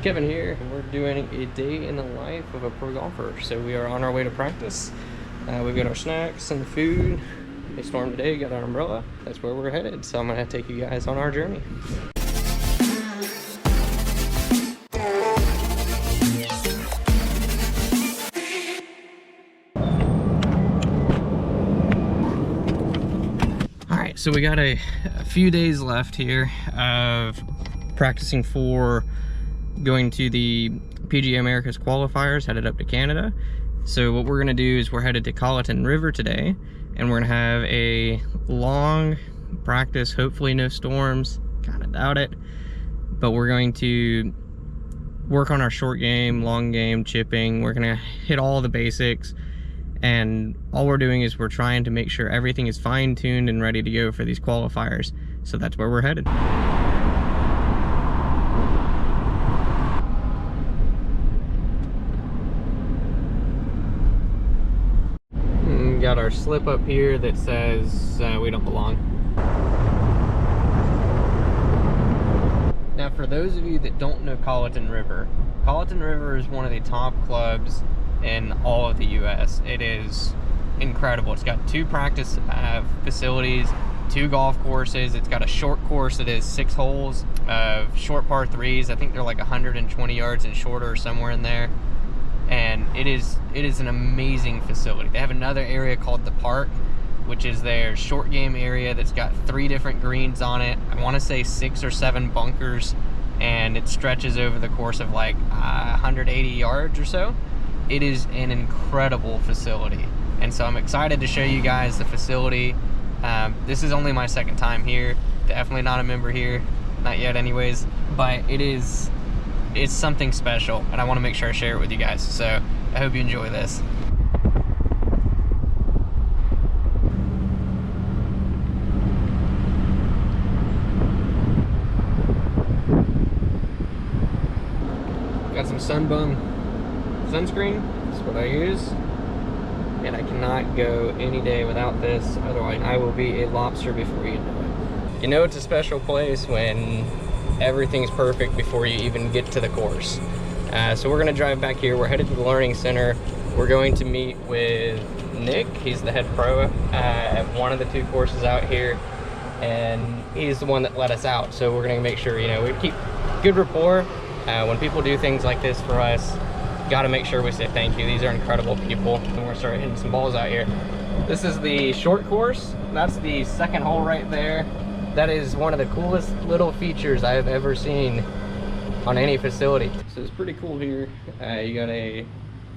Kevin here, and we're doing a day in the life of a pro golfer. So we are on our way to practice. We've got our snacks and food. They stormed today, got our umbrella. That's where we're headed. So I'm gonna take you guys on our journey. Alright, so we got a few days left here of practicing for going to the PGA Americas Qualifiers, headed up to Canada. So what we're gonna do is we're headed to Colleton River today, and we're gonna have a long practice, hopefully no storms, kind of doubt it, but we're going to work on our short game, long game, chipping. We're gonna hit all the basics, and all we're doing is we're trying to make sure everything is fine-tuned and ready to go for these qualifiers. So that's where we're headed. Got our slip up here that says we don't belong. Now, for those of you that don't know Colleton River is one of the top clubs in all of the US. It is incredible. It's got 2 practice facilities, 2 golf courses. It's got a short course that is 6 holes of short par 3s. I think they're like 120 yards and shorter or somewhere in there. And it is an amazing facility. They have another area called the Park, which is their short game area that's got 3 different greens on it. I want to say 6 or 7 bunkers, and it stretches over the course of like 180 yards or so. It is an incredible facility, and so I'm excited to show you guys the facility. This is only my 2nd time here. Definitely not a member here, not yet anyways, but it's something special, and I want to make sure I share it with you guys. So I hope you enjoy this. Got some Sunbum sunscreen. That's what I use, and I cannot go any day without this, otherwise I will be a lobster before you know it. You know it's a special place when everything's perfect before you even get to the course. So we're gonna drive back here. We're headed to the Learning Center. We're going to meet with Nick. He's the head pro at one of the 2 courses out here, and he's the one that let us out. So we're gonna make sure, you know, we keep good rapport. When people do things like this for us, gotta make sure we say thank you. These are incredible people, and we're gonna start hitting some balls out here. This is the short course. That's the 2nd hole right there. That is one of the coolest little features I have ever seen on any facility. So it's pretty cool here. You got a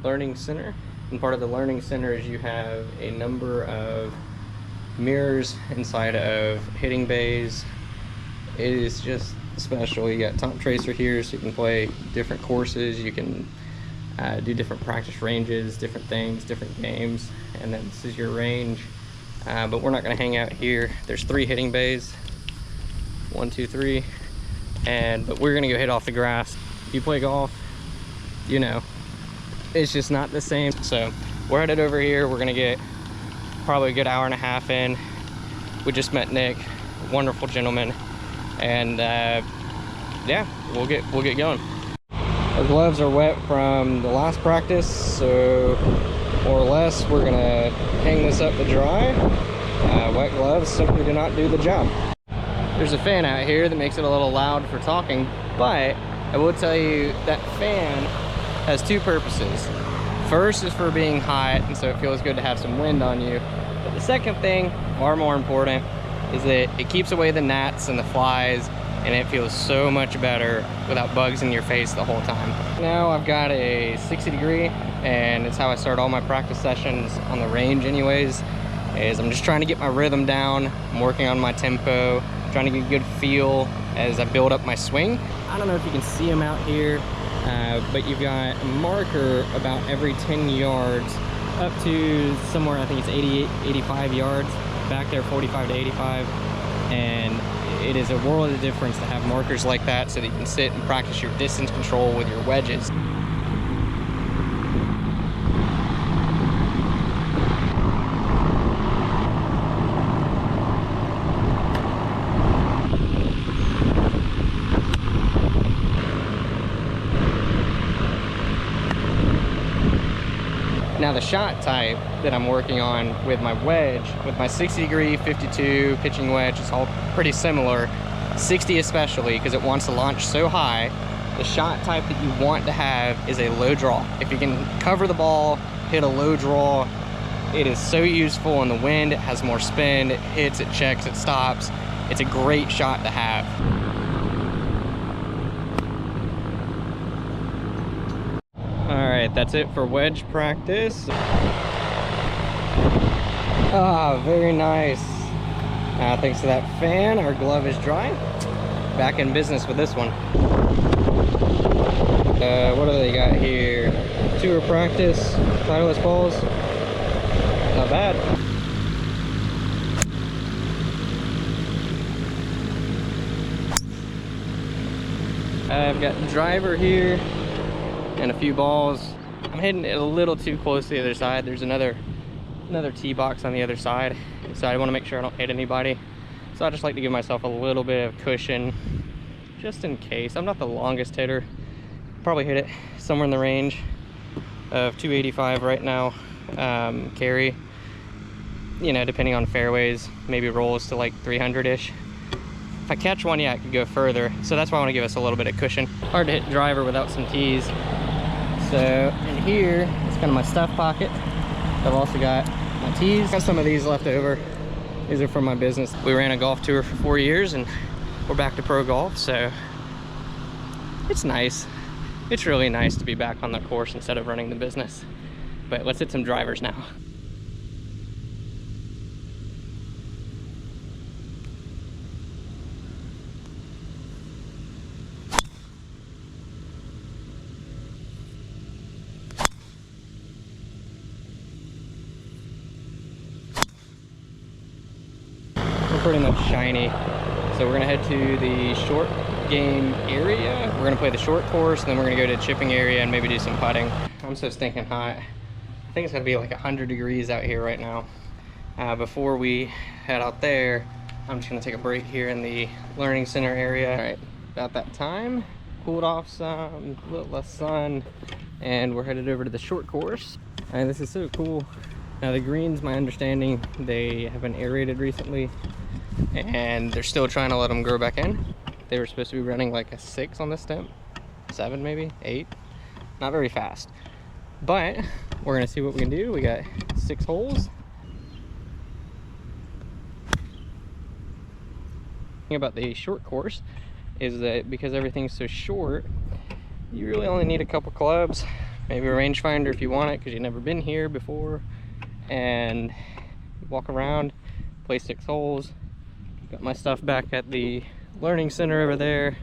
learning center, and part of the learning center is you have a number of mirrors inside of hitting bays. It is just special. You got top tracer here, so you can play different courses. You can do different practice ranges, different things, different games, and then this is your range. But we're not going to hang out here. There's 3 hitting bays, 1, 2, 3, but we're gonna go hit off the grass. If you play golf, you know it's just not the same. So we're headed over here. We're gonna get probably a good hour and a half in. We just met Nick, wonderful gentleman, and yeah, we'll get going. Our gloves are wet from the last practice, so more or less we're gonna hang this up to dry. Wet gloves simply do not do the job. There's a fan out here that makes it a little loud for talking, but I will tell you that fan has 2 purposes. First is for being hot, and so it feels good to have some wind on you. But the second thing, far more important, is that it keeps away the gnats and the flies, and it feels so much better without bugs in your face the whole time. Now I've got a 60 degree, and it's how I start all my practice sessions on the range anyways, is I'm just trying to get my rhythm down. I'm working on my tempo, trying to get a good feel as I build up my swing. I don't know if you can see them out here, but you've got a marker about every 10 yards up to somewhere, I think it's 85 yards, back there 45 to 85, and it is a world of difference to have markers like that so that you can sit and practice your distance control with your wedges. Now the shot type that I'm working on with my wedge, with my 60 degree 52 pitching wedge, is all pretty similar. 60 especially, because it wants to launch so high. The shot type that you want to have is a low draw. If you can cover the ball, hit a low draw, it is so useful in the wind. It has more spin, it hits, it checks, it stops. It's a great shot to have. All right, that's it for wedge practice. Ah, very nice. Thanks to that fan, our glove is dry. Back in business with this one. What do they got here? Tour practice, Titleist balls. Not bad. I've got driver here and a few balls. I'm hitting it a little too close to the other side. There's another tee box on the other side, so I want to make sure I don't hit anybody. So I just like to give myself a little bit of cushion just in case. I'm not the longest hitter. Probably hit it somewhere in the range of 285 right now. Carry, you know, depending on fairways, maybe rolls to like 300-ish. If I catch one, yeah, I could go further. So that's why I want to give us a little bit of cushion. Hard to hit driver without some tees. So in here, it's kind of my stuff pocket. I've also got my tees. Got some of these left over. These are from my business. We ran a golf tour for 4 years and we're back to pro golf, so it's nice. It's really nice to be back on the course instead of running the business. But let's hit some drivers now. Pretty much shiny, so we're gonna head to the short game area. We're gonna play the short course, and then we're gonna go to the chipping area and maybe do some putting. I'm so stinking hot. I think it's gonna be like 100 degrees out here right now. Before we head out there, I'm just gonna take a break here in the learning center area. All right, about that time, cooled off some, a little less sun, and we're headed over to the short course. And this is so cool. Now the greens, my understanding, they have been aerated recently, and they're still trying to let them grow back in. They were supposed to be running like a 6 on this stem, 7 maybe, 8. Not very fast, but we're gonna see what we can do. We got 6 holes. The thing about the short course is that because everything's so short, you really only need a couple clubs, maybe a rangefinder if you want it because you've never been here before, and walk around, play 6 holes. Got my stuff back at the learning center over there,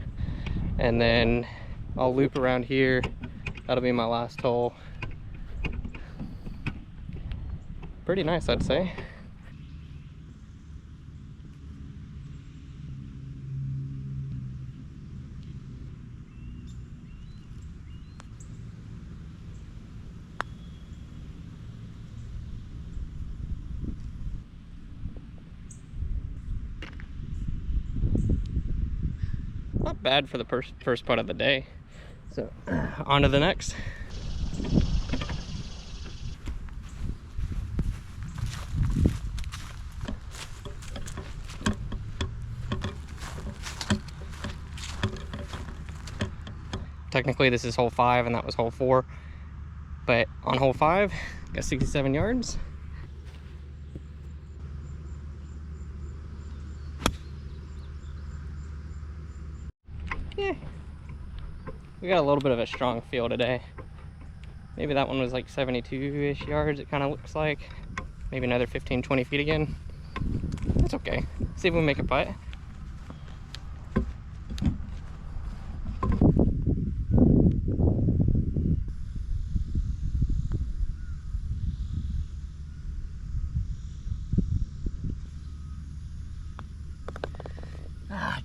and then I'll loop around here. That'll be my last hole. Pretty nice, I'd say. Not bad for the first part of the day. So on to the next. Technically this is hole 5 and that was hole 4, but on hole 5 got 67 yards. Yeah, we got a little bit of a strong feel today. Maybe that one was like 72-ish yards, it kind of looks like. Maybe another 15-20 feet again. That's okay. See if we make a putt.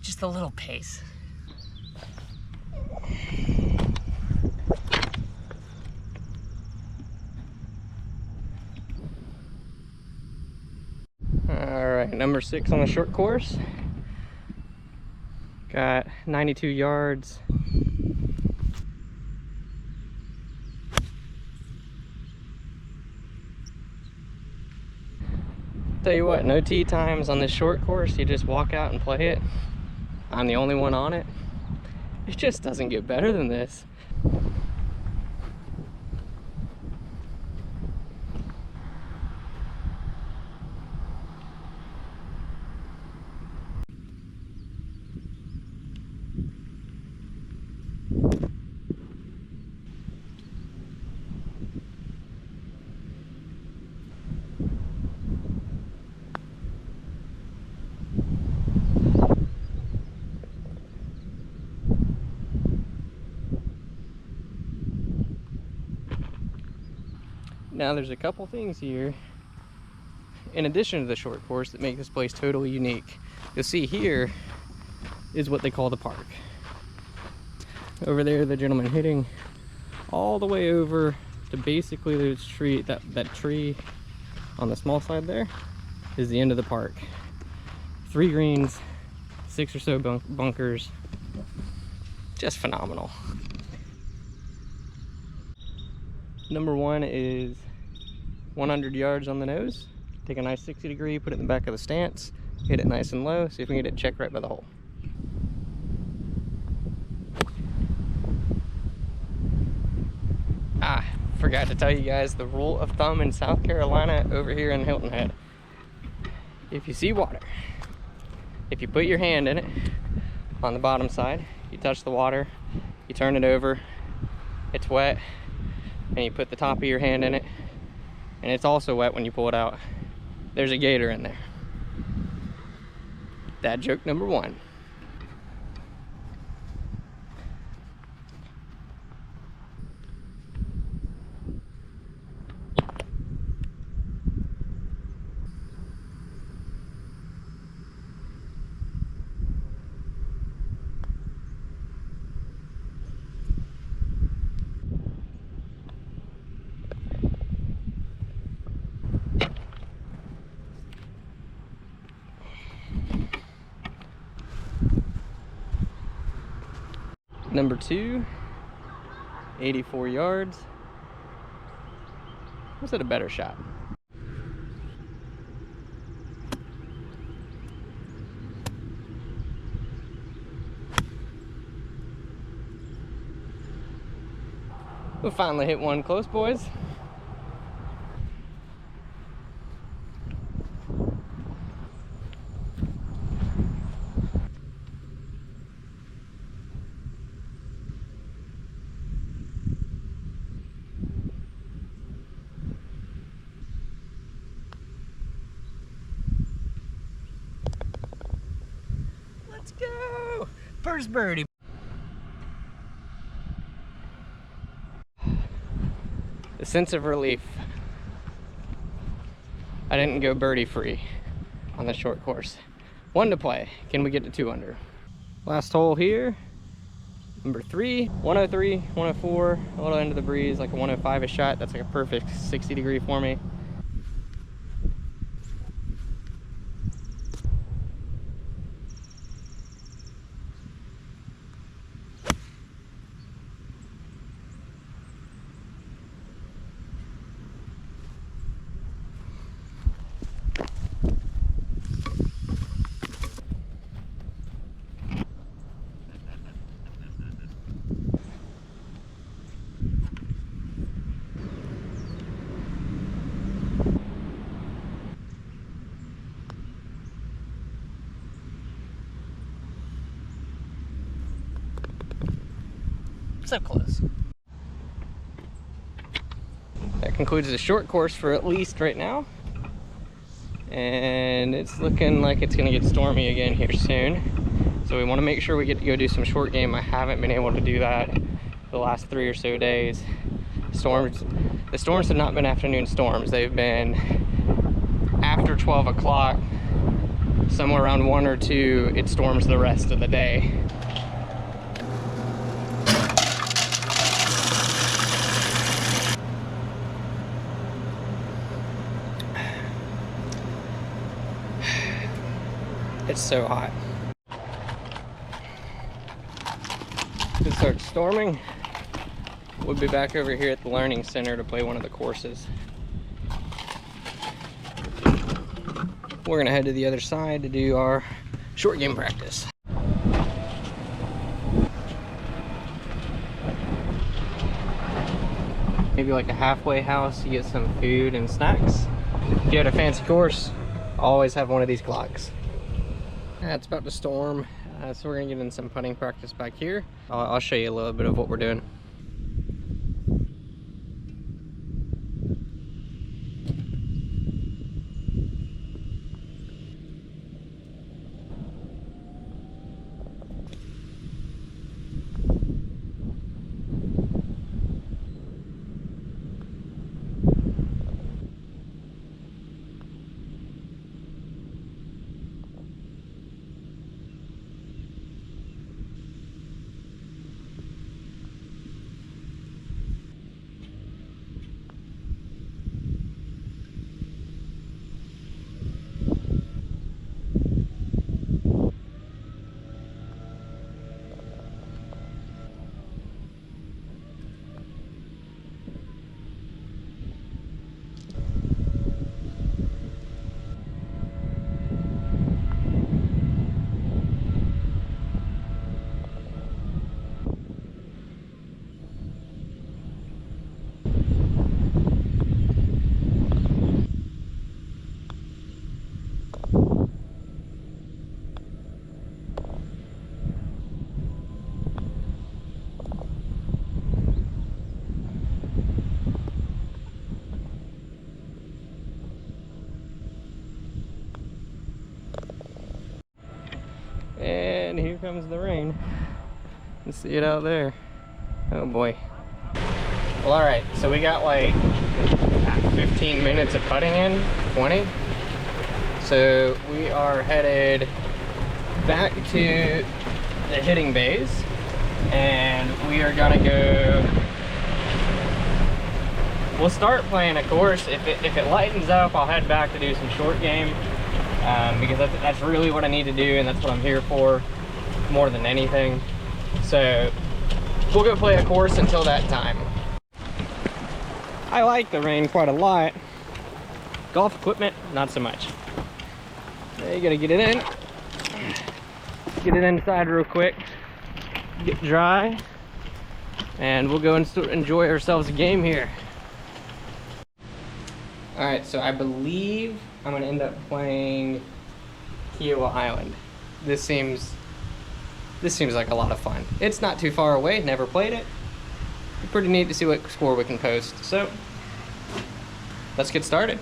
Just a little pace. All right, number 6 on the short course. Got 92 yards. Tell you what, no tee times on this short course. You just walk out and play it. I'm the only one on it. It just doesn't get better than this. Now there's a couple things here in addition to the short course that make this place totally unique. You'll see here is what they call the park. Over there, the gentleman hitting all the way over to basically this tree, that tree on the small side there is the end of the park. 3 greens, 6 or so bunkers, just phenomenal. Number 1 is 100 yards on the nose. Take a nice 60 degree, put it in the back of the stance, hit it nice and low, see if we can get it checked right by the hole. Forgot to tell you guys the rule of thumb in South Carolina over here in Hilton Head. If you see water, if you put your hand in it on the bottom side, you touch the water, you turn it over, it's wet, and you put the top of your hand in it, and it's also wet when you pull it out, there's a gator in there. Dad joke number 1. Number 2, 84 yards. Was it a better shot? We finally hit one close, boys. Let's go! First birdie. The sense of relief. I didn't go birdie free on the short course. 1 to play. Can we get to 2 under? Last hole here. Number 3, 103, 104, a little into the breeze, like a 105-ish shot. That's like a perfect 60 degree for me. So close. That concludes the short course for at least right now. And it's looking like it's gonna get stormy again here soon. So we wanna make sure we get to go do some short game. I haven't been able to do that the last 3 or so days. The storms have not been afternoon storms. They've been after 12 o'clock, somewhere around 1 or 2, it storms the rest of the day. It's so hot. If it starts storming, we'll be back over here at the Learning Center to play one of the courses. we're gonna head to the other side to do our short game practice. Maybe like a halfway house to get some food and snacks. If you had a fancy course, always have one of these clocks. It's about to storm, so we're gonna get in some putting practice back here. I'll show you a little bit of what we're doing. And here comes the rain. You see it out there. Oh boy. Well, alright, so we got like 15 minutes of putting in, 20. So we are headed back to the hitting bays, and we are gonna go. We'll start playing a course. If it lightens up, I'll head back to do some short game. Because that's really what I need to do, and that's what I'm here for more than anything. So we'll go play a course until that time. I like the rain quite a lot. Golf equipment, not so much. You gotta get it in. Get it inside real quick. Get dry. And we'll go and enjoy ourselves a game here. Alright, so I believe I'm gonna end up playing Kiowa Island. This seems like a lot of fun. It's not too far away, never played it. Pretty neat to see what score we can post. So let's get started.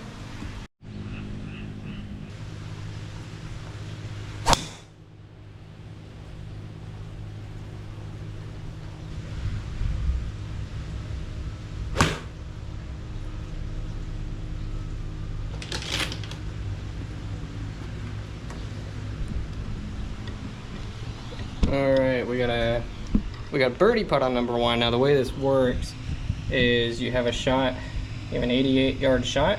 All right, we got birdie putt on number one. Now the way this works is you have a shot, you have an 88-yard shot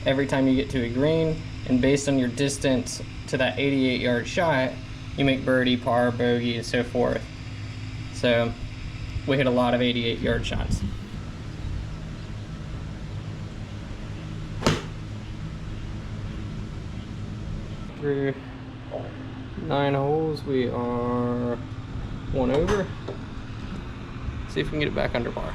every time you get to a green, and based on your distance to that 88-yard shot, you make birdie, par, bogey, and so forth. So we hit a lot of 88-yard shots. Through 9 holes, we are 1 over. See if we can get it back under par.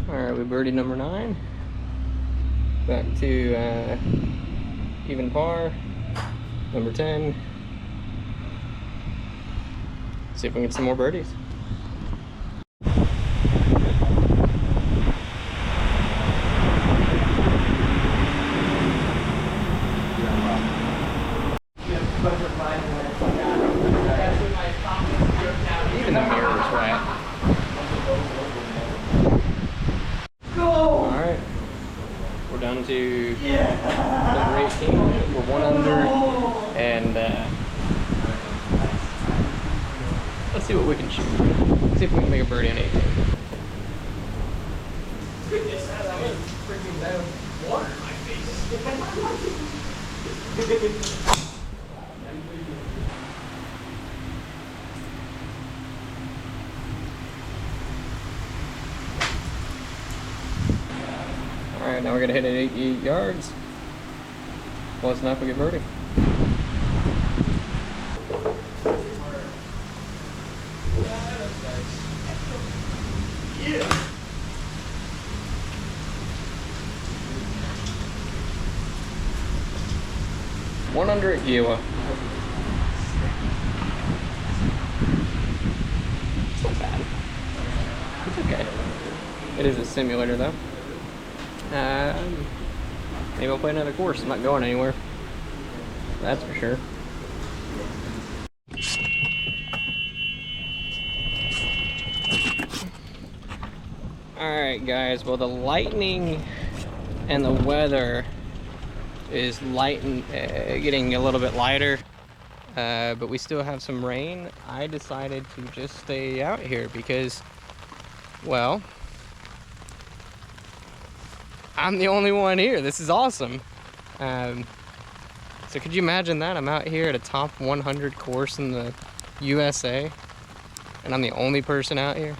Alright, we birdied number 9. Back to even par. Number 10. See if we can get some more birdies. Let's see what we can shoot. See if we can make a birdie on 18. Goodness, that was freaking down water in my face. Alright, now we're gonna hit it 88 yards. Close enough to get birdie. Yeah. 100 Gila. It's not bad. It's okay. It is a simulator though. Maybe I'll play another course. I'm not going anywhere. That's for sure. Alright guys, well the lightning and the weather is getting a little bit lighter, but we still have some rain. I decided to just stay out here because, well, I'm the only one here. This is awesome. So could you imagine that? I'm out here at a top 100 course in the USA, and I'm the only person out here.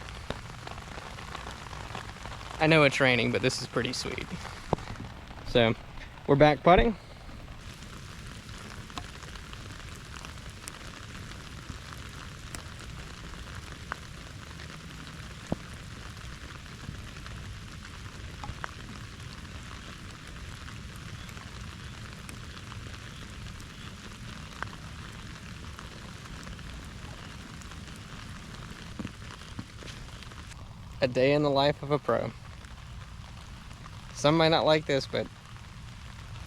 I know it's raining, but this is pretty sweet. So, we're back putting. A day in the life of a pro. Some might not like this, but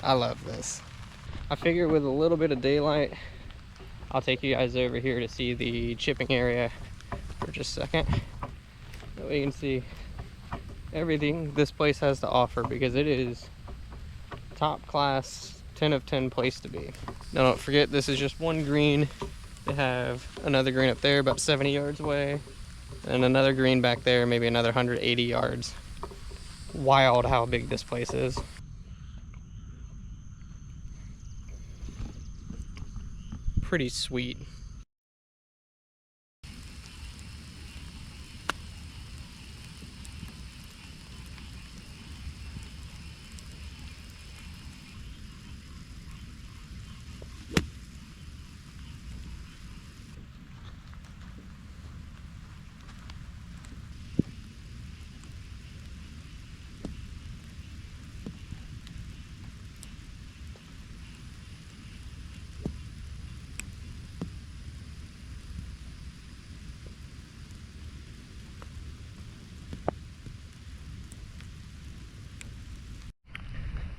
I love this. I figure with a little bit of daylight, I'll take you guys over here to see the chipping area for just a second. That way you can see everything this place has to offer, because it is top class, 10 of 10 place to be. Now don't forget, this is just one green. They have another green up there about 70 yards away, and another green back there, maybe another 180 yards. Wild how big this place is. Pretty sweet.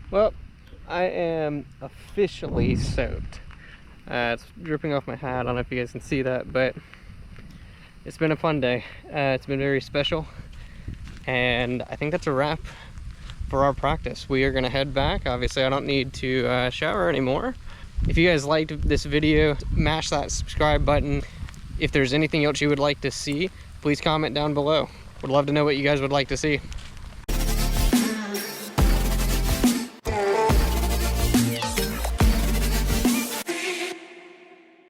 Well, I am officially soaked. It's dripping off my hat. I don't know if you guys can see that, but it's been a fun day. It's been very special, and I think that's a wrap for our practice. We are going to head back. Obviously, I don't need to shower anymore. If you guys liked this video, mash that subscribe button. If there's anything else you would like to see, please comment down below. Would love to know what you guys would like to see.